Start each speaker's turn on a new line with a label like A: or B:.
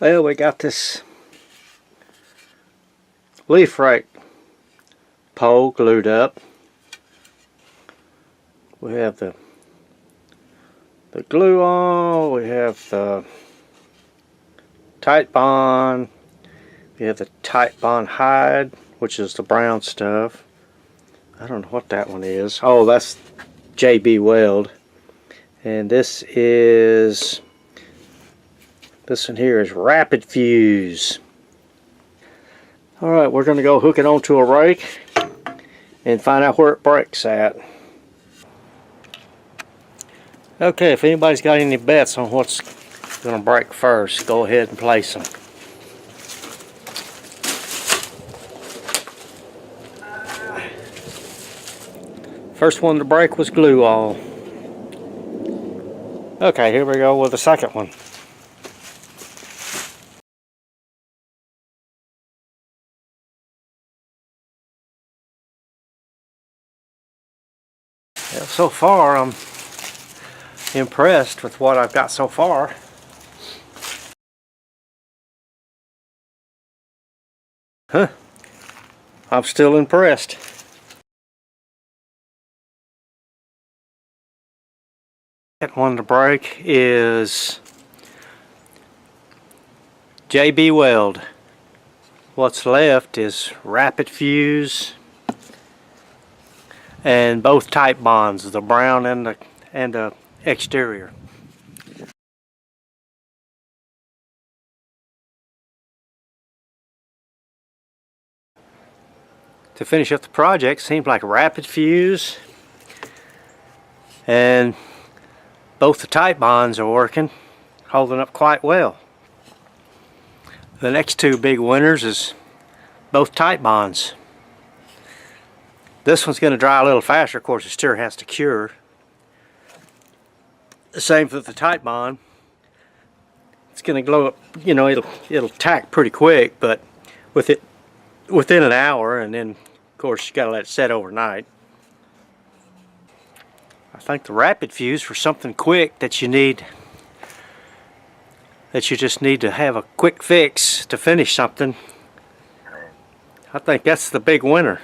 A: Well, we got this leaf rake pole glued up. We have the glue on, we have the tight bond, we have the tight bond hide, which is the brown stuff. I don't know what that one is. Oh, that's JB Weld. And this one here is Rapid Fuse. Alright, we're going to go hook it onto a rake and find out where it breaks at. Okay, if anybody's got any bets on what's going to break first, go ahead and place them. First one to break was glue all. Okay, here we go with the second one. Yeah, so far I'm impressed with what I've got so far. Huh? I'm still impressed. Second one to break is JB Weld. What's left is Rapid Fuse and both tight bonds, the brown and the exterior. To finish up the project, seems like Rapid Fuse and both the tight bonds are working, holding up quite well. The next two big winners is both tight bonds. This one's going to dry a little faster. Of course, it still has to cure. The same for the tight bond. It's going to glow up, you know, it'll tack pretty quick, but within an hour, and then of course you got to let it set overnight. I think the Rapid Fuse for something quick that you just need to have a quick fix to finish something, I think that's the big winner.